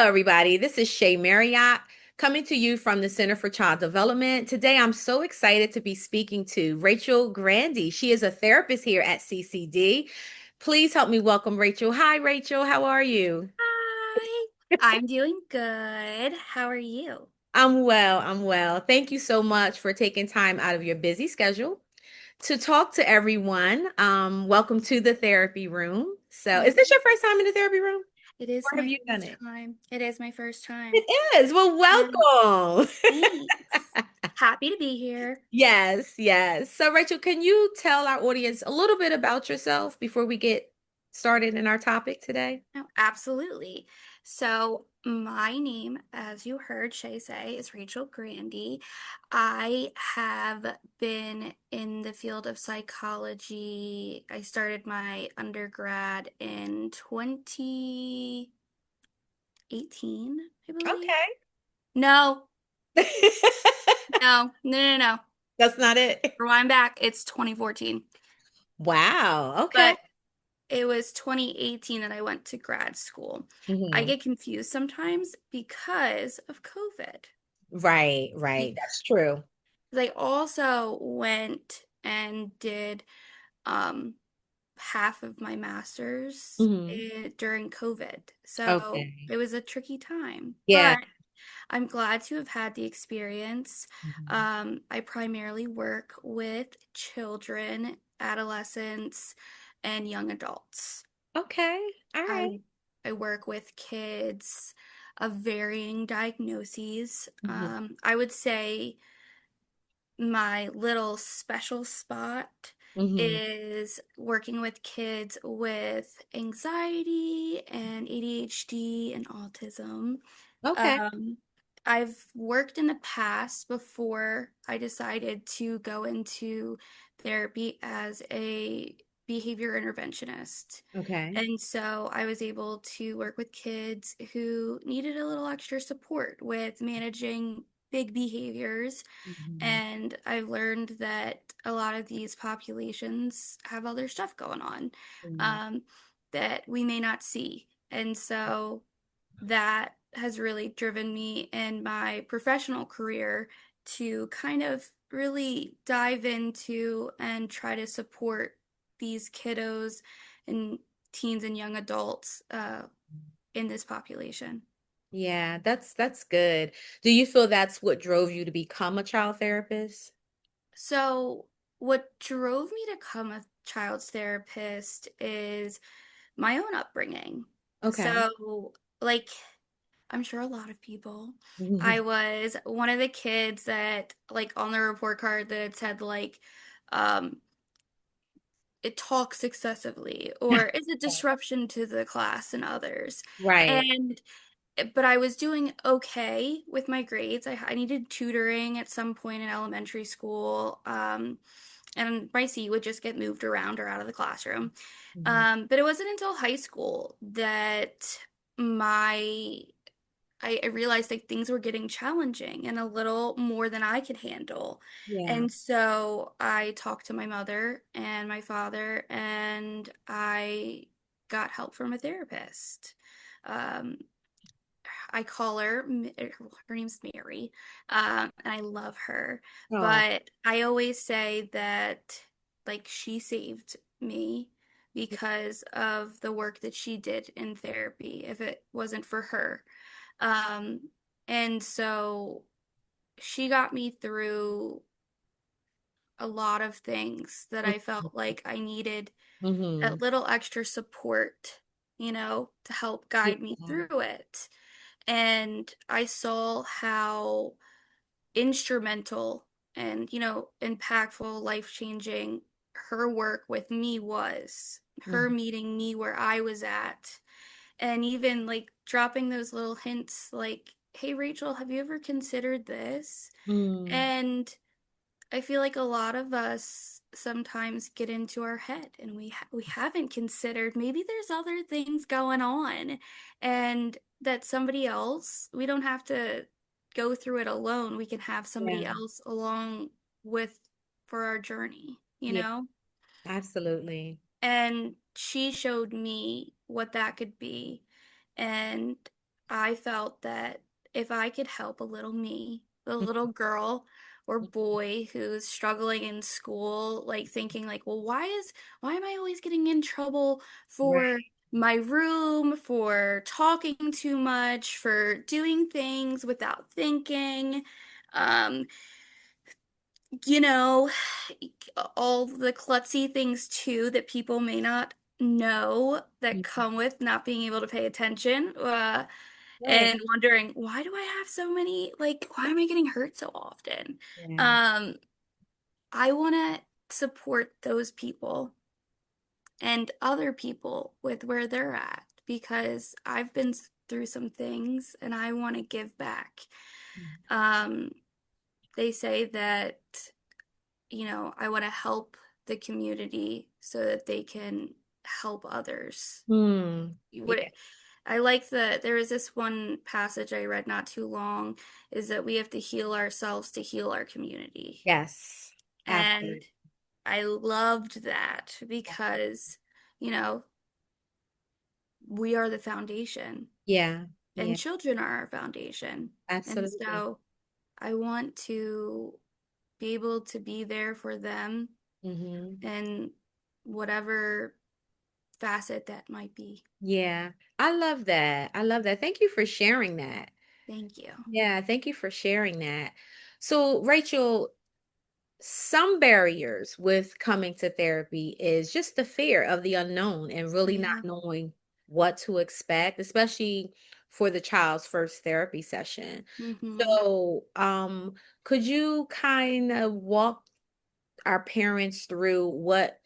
everybody. This is Shay Marriott coming to you from the Center for Child Development. Today, I'm so excited to be speaking to Rachel Grande. She is a therapist here at CCD. Please help me welcome Rachel. Hi, Rachel. How are you? Hi, I'm doing good. How are you? I'm well. I'm well. Thank you so much for taking time out of your busy schedule to talk to everyone. Welcome to the therapy room. So, is this Mhm. your first time in the therapy room, It is or have my you done first it? time. It is my first It time. is. Well, And welcome. thanks. Happy to be here. Yes, yes. So, Rachel, can you tell our audience a little bit about yourself before we get started in our topic today? No, absolutely. So, my name, as you heard Shay say, is Rachel Grande. I have been in the field of psychology. I started my undergrad in 2018, I believe. Okay. No, no. That's not it. Rewind back, it's 2014. Wow. Okay. But it was 2018 that I went to grad school. I Hmm. get confused sometimes because of COVID. Right, right. Because That's true. I also went and did um, half of my master's Hmm. during COVID. So Okay. it was a tricky time. Yeah. But I'm glad to have had the experience. Mhm. I primarily work with children, adolescents, and young adults. Okay. All I right. I work with kids of varying diagnoses. Hmm. I would say my little special spot Hmm. is working with kids with anxiety and ADHD and autism. Okay. Um, I've worked in the past before I decided to go into therapy as a behavior interventionist. Okay. And so I was able to work with kids who needed a little extra support with managing big behaviors. Hmm. And I've learned that a lot of these populations have other stuff going on um, that we may not see. And so that has really driven me in my professional career to kind of really dive into and try to support these kiddos and teens and young adults in this population. Yeah, that's good. Do you feel that's what drove you to become a child therapist? So, what drove me to become a child's therapist is my own upbringing. Okay. So, like, I'm sure a lot of people. I Mhm. was one of the kids that, like, on the report card that it said, like, um, it talks excessively or is a disruption to the class and others. Right. And, but I was doing okay with my grades. I needed tutoring at some point in elementary school. And my seat would just get moved around or out of the classroom. Mhm. But it wasn't until high school that my I realized like things were getting challenging and a little more than I could handle. Yeah. And so I talked to my mother and my father, and I got help from a therapist. Um, I call her, her name's Mary, and I love her. Oh, But I always say that, like, she saved me because of the work that she did in therapy, if it wasn't for her. Um, and so she got me through a lot of things that I felt like I needed mm-hmm. that little extra support, to help guide me Yeah. through it. And I saw how instrumental and, impactful, life-changing her work with me was. Her Mhm. meeting me where I was at. And even like dropping those little hints like, hey, Rachel, have you ever considered this? Mm. And I feel like a lot of us sometimes get into our head and we haven't considered maybe there's other things going on and that somebody else, we don't have to go through it alone. We can have somebody Yeah. else along with for our journey, you Yeah. know? Absolutely. And she showed me what that could be. And I felt that if I could help a little me, the little girl or boy who's struggling in school, like thinking like, well, why am I always getting in trouble for Right. my room, for talking too much, for doing things without thinking? Um, you know, all the klutzy things too that people may not know that Mhm. come with not being able to pay attention. Right. And wondering, why do I have so many, like, why am I getting hurt so often? Yeah. Um, I want to support those people and other people with where they're at because I've been through some things and I want to give back. Um, they say that, I want to help the community so that they can help others. Hmm. What Yeah. I like that there was this one passage I read not too long is that we have to heal ourselves to heal our community. Yes. And Absolutely. I loved that because, you know, we are the foundation Yeah. and Yeah. children are our foundation. And Absolutely. so I want to be able to be there for them Hmm. in whatever facet that might be. Yeah. I love that. I love that. Thank you for sharing that. Thank you. Yeah. Thank you for sharing that. So, Rachel, some barriers with coming to therapy is just the fear of the unknown and really not Yeah. knowing what to expect, especially for the child's first therapy session. Mm-hmm. So, could you kind of walk our parents through what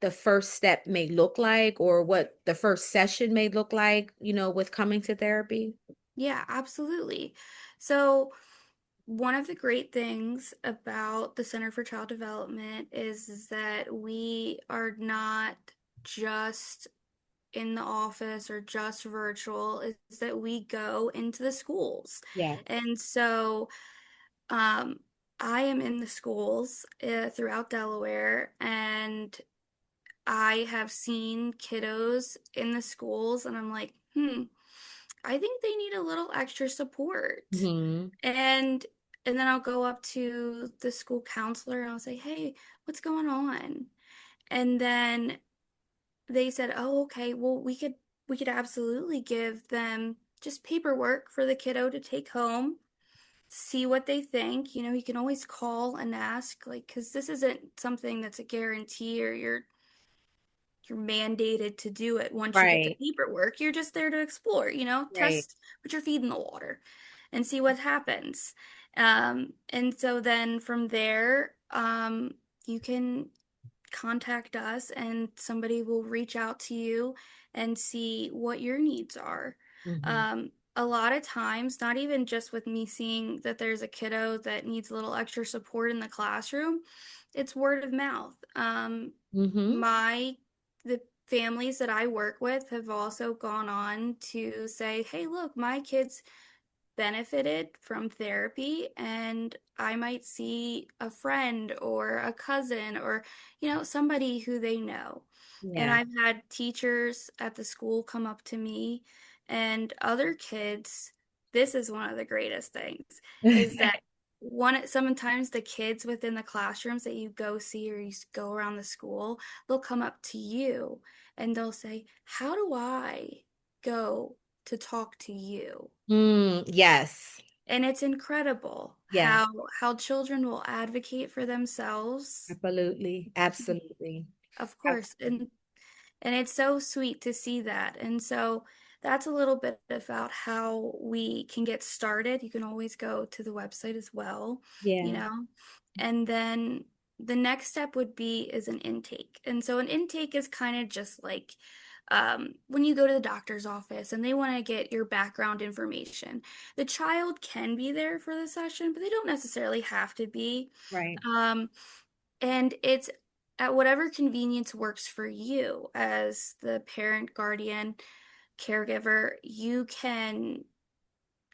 the first step may look like or what the first session may look like, with coming to therapy? Yeah, absolutely. So, one of the great things about the Center for Child Development is that we are not just in the office or just virtual, is that we go into the schools. Yeah. And so, um, I am in the schools throughout Delaware, and I have seen kiddos in the schools, and I'm like, I think they need a little extra support. Hmm. And and then I'll go up to the school counselor and I'll say, "Hey, what's going on?" And then they said, "Oh, okay. Well, we could absolutely give them just paperwork for the kiddo to take home, see what they think. You can always call and ask, like, because this isn't something that's a guarantee or you're mandated to do it once you get the Right. paperwork. You're just there to explore, Right. put your feet in the water and see what happens. And so then from there, you can contact us and somebody will reach out to you and see what your needs are. Hmm. A lot of times, not even just with me seeing that there's a kiddo that needs a little extra support in the classroom, it's word of mouth. Hmm. My the families that I work with have also gone on to say, "Hey, look, my kids benefited from therapy and I might see a friend or a cousin or somebody who they know." And Yeah. I've had teachers at the school come up to me and other kids. This is one of the greatest things is that sometimes the kids within the classrooms that you go see or go around the school, they'll come up to you and they'll say, "How do I go to talk to you?" Yes. And it's incredible Yeah. how children will advocate for themselves, Absolutely. Absolutely. of course, and it's so sweet to see that. And so that's a little bit about how we can get started. You can always go to the website as well, you Yeah. know. And then the next step would be is an intake. And so an intake is kind of just like when you go to the doctor's office and they want to get your background information. The child can be there for the session, but they don't necessarily have to be. Right. Um, and it's at whatever convenience works for you as the parent, guardian, caregiver. You can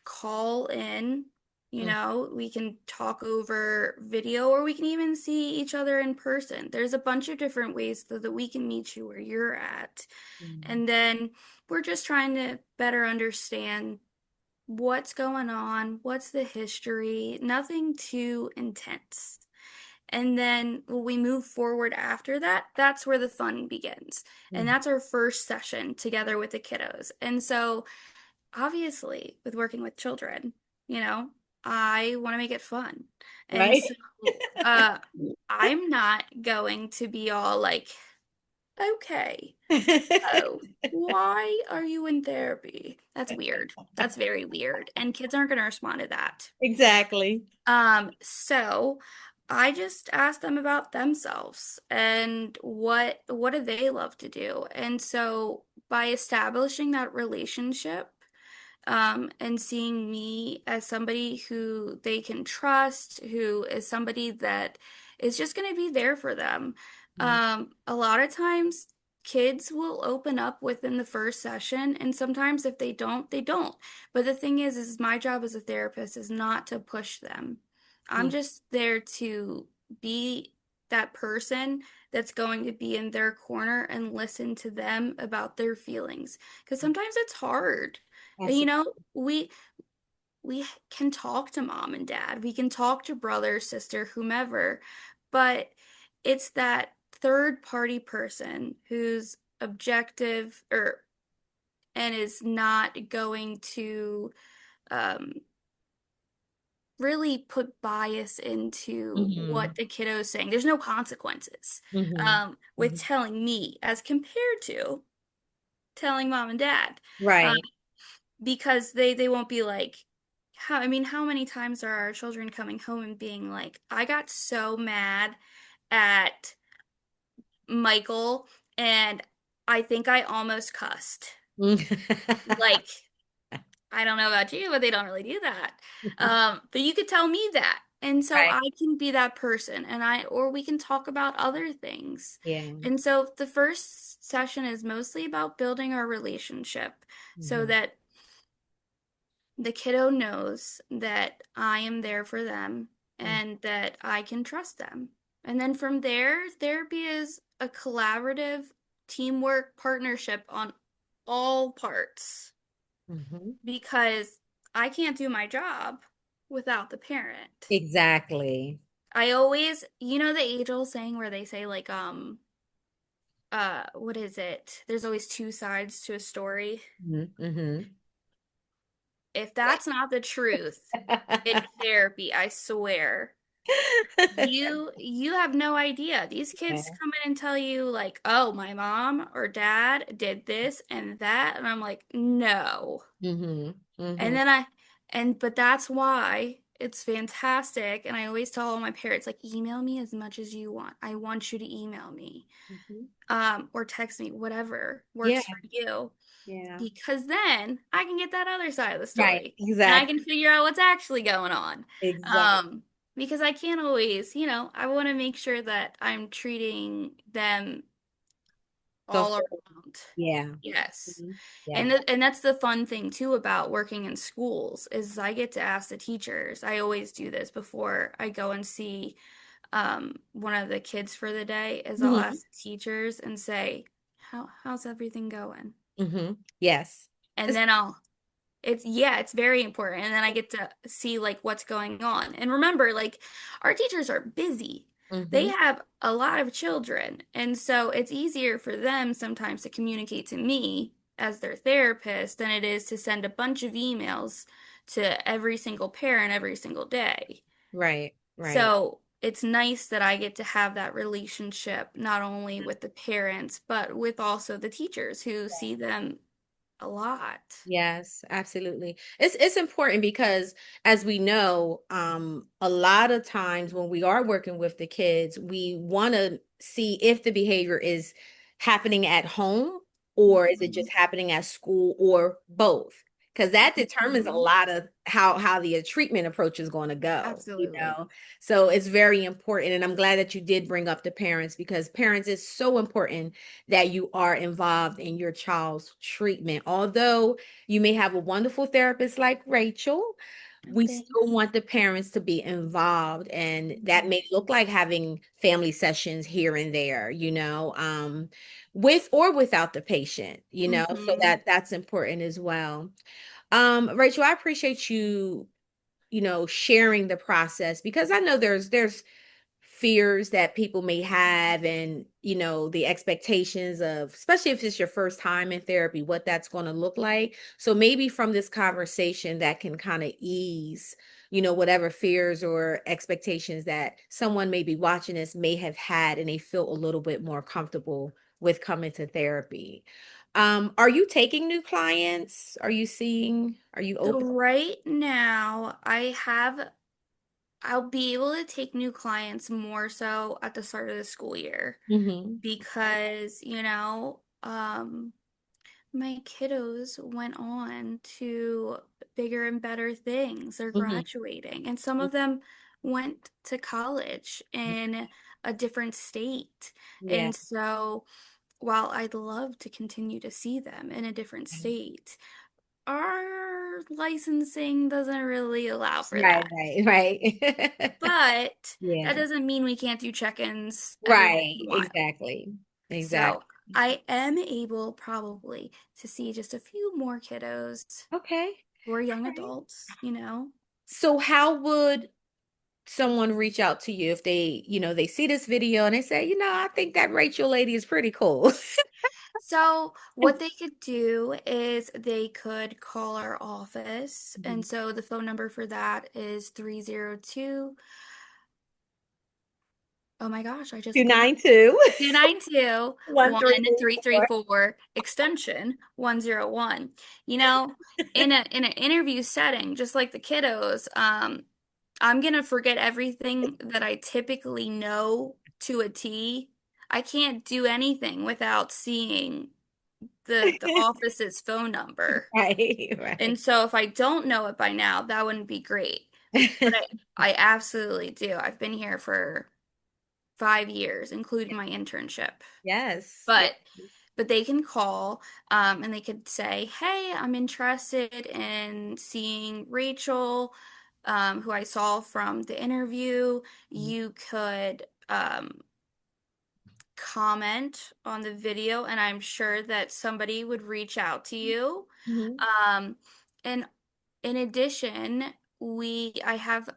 call in, Mm. we can talk over video or we can even see each other in person. There's a bunch of different ways so that we can meet you where you're at. Mm. And then we're just trying to better understand what's going on, what's the history, nothing too intense. And then when we move forward after that, that's where the fun begins. And Mhm. that's our first session together with the kiddos. And so, obviously, with working with children, you know, I want to make it fun. And Right. so, uh, I'm not going to be all like, okay, oh, why are you in therapy? That's weird. That's very weird. And kids aren't going to respond to that. Exactly. So I just asked them about themselves and what do they love to do. And so by establishing that relationship, and seeing me as somebody who they can trust, who is somebody that is just going to be there for them. A lot of times kids will open up within the first session, and sometimes if they don't, they don't. But the thing is my job as a therapist is not to push them. I'm Yeah. just there to be that person that's going to be in their corner and listen to them about their feelings. Because sometimes it's hard. And, Absolutely. we can talk to mom and dad, we can talk to brother, sister, whomever, but it's that third party person who's objective or and is not going to um, really put bias into what Hmm. the kiddo's saying. There's no consequences Hmm. with telling me as compared to telling mom and dad. Um, Right. because they won't be like how many times are our children coming home and being like, I got so mad at Michael and I think I almost cussed. Like, I don't know about you, but they don't really do that. But you could tell me that. And so Right. I can be that person or we can talk about other things. Yeah. And so the first session is mostly about building our relationship so Hmm. that the kiddo knows that I am there for them and that I can trust them. And then from there, therapy is a collaborative teamwork partnership on all parts Hmm. because I can't do my job without the parent. Exactly. I always, the age-old saying where they say like what is it? There's always two sides to a story. Hmm. If that's not the truth in therapy, I swear. You have no idea. These kids Yeah. come in and tell you like, "Oh, my mom or dad did this and that." And I'm like, "No." Hmm. And Hmm. then but that's why it's fantastic. And I always tell all my parents like, "Email me as much as you want. I want you to email me." Hmm. Or text me, whatever Yeah. works for you. Yeah. Because then I can get that other side of the Right. story and I Exactly. can figure out what's actually going on. Exactly. Um, because I can't always, I want to make sure that I'm treating them The all whole. around. Yeah. Yes. Mhm. Yeah. And that's the fun thing too about working in schools is I get to ask the teachers. I always do this before I go and see one of the kids for the day is I'll Hmm. ask the teachers and say, how's everything going? Hmm. Yes. And then it's very important. And then I get to see like what's going on. And remember, like our teachers are busy. They Hmm. have a lot of children. And so it's easier for them sometimes to communicate to me as their therapist than it is to send a bunch of emails to every single parent every single day. Right. Right. So it's nice that I get to have that relationship not only with the parents, but with also the teachers who see them a lot. Yes, absolutely. It's important because as we know, a lot of times when we are working with the kids, we want to see if the behavior is happening at home or is it just Mhm. happening at school or both? Because that determines a Mhm. lot of how the treatment approach is going to go, you Absolutely. know. So it's very important, and I'm glad that you did bring up the parents because parents is so important that you are involved in your child's treatment. Although you may have a wonderful therapist like Rachel. Oh, we still thanks. want the parents to be involved, and that Mhm. may look like having family sessions here and there, with or without the patient, so Mhm. that's important as well. Rachel, I appreciate you, sharing the process, because I know there's fears that people may have, and the expectations of, especially if it's your first time in therapy, what that's going to look like. So maybe from this conversation that can kind of ease whatever fears or expectations that someone may be watching this may have had, and they feel a little bit more comfortable with coming to therapy. Are you taking new clients? Are you So open? right now, I'll be able to take new clients more so at the start of the school year Hmm. because, my kiddos went on to bigger and better things. They're Hmm. graduating, and some of them went to college in a different state. Yeah. And so, while I'd love to continue to see them in a different state, our licensing doesn't really allow for Right, that. right, right. But Yeah. that doesn't mean we can't do check-ins every once Right, in a while. exactly. So Exactly. I am able probably to see just a few more kiddos Okay. or young All right. adults. So how would someone reach out to you if they see this video and they say, I think that Rachel lady is pretty cool. So what they could do is they could call our office. And so the phone number for that is 302. Oh my gosh, I just forgot. 292 292 1334. 1334 extension 101. You know, in an interview setting, just like the kiddos, I'm gonna forget everything that I typically know to a T. I can't do anything without seeing the office's phone number. Right, And right. so if I don't know it by now, that wouldn't be great. But I absolutely do. I've been here for 5 years, including my internship. Yes. Yes. But they can call and they could say, "Hey, I'm interested in seeing Rachel, who I saw from the interview." You could comment on the video, and I'm sure that somebody would reach out to you. Mhm. Um, and in addition, I have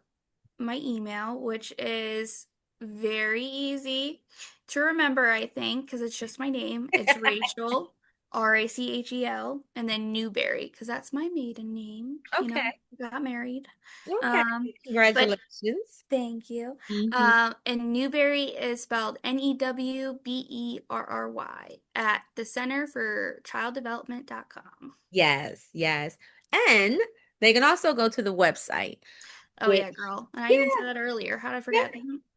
my email, which is very easy to remember, I think, because it's just my name. It's Rachel, Rachel, and then Newberry, because that's my maiden name. Okay. Got married. Okay. Um, but Congratulations. thank you. Mhm. And Newberry is spelled Newberry at the Center for Child Development.com. Yes, yes. And they can also go to the website, Oh which, yeah, girl. And I yeah, even said that earlier. How did I yeah. forget?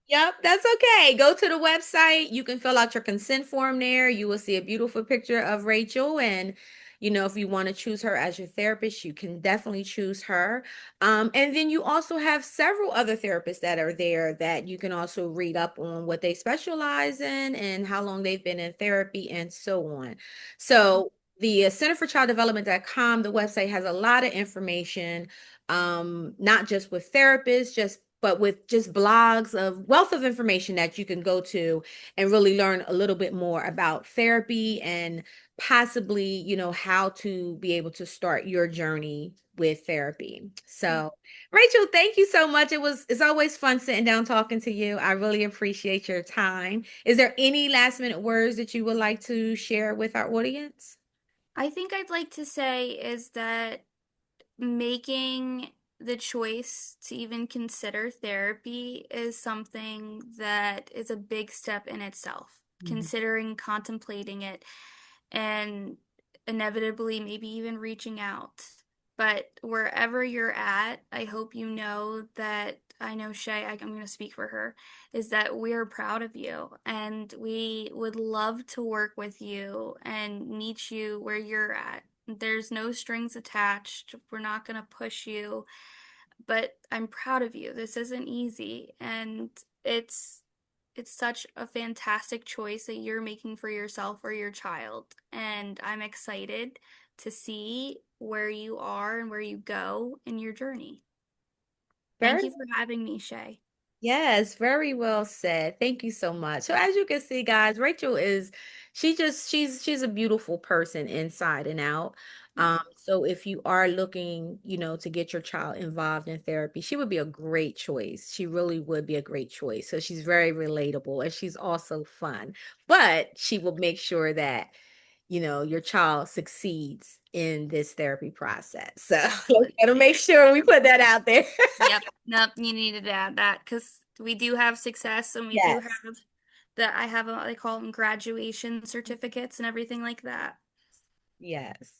Yep, that's okay. Go to the website. You can fill out your consent form there. You will see a beautiful picture of Rachel. And, if you want to choose her as your therapist, you can definitely choose her. And then you also have several other therapists that are there that you can also read up on what they specialize in and how long they've been in therapy and so on. So the Center for Child Development.com, the website has a lot of information, not just with therapists, but with just blogs of wealth of information that you can go to and really learn a little bit more about therapy, and possibly, how to be able to start your journey with therapy. So, Rachel, thank you so much. It's always fun sitting down talking to you. I really appreciate your time. Is there any last minute words that you would like to share with our audience? I think I'd like to say is that making the choice to even consider therapy is something that is a big step in itself. Mhm. Considering contemplating it and inevitably maybe even reaching out. But wherever you're at, I hope you know that I know Shay, I'm going to speak for her, is that we're proud of you and we would love to work with you and meet you where you're at. There's no strings attached. We're not going to push you, but I'm proud of you. This isn't easy, and it's it's such a fantastic choice that you're making for yourself or your child, and I'm excited to see where you are and where you go in your journey. Thank Very you for having me, Shay. Yes, very well said. Thank you so much. So as you can see, guys, Rachel is she's a beautiful person inside and out. So if you are looking, to get your child involved in therapy, she would be a great choice. She really would be a great choice. So she's very relatable and she's also fun. But she will make sure that, your child succeeds in this therapy process. So let's gotta Absolutely. make sure we put that out there. Yep. Nope. You needed to add that because we do have success and we do Yes. have that. I have they call them graduation certificates and everything like that. Yes.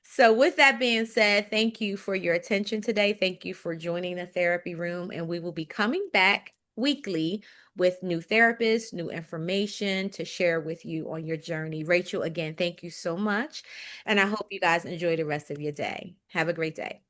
So, with that being said, thank you for your attention today. Thank you for joining the therapy room. And we will be coming back weekly with new therapists, new information to share with you on your journey. Rachel, again, thank you so much. And I hope you guys enjoy the rest of your day. Have a great day.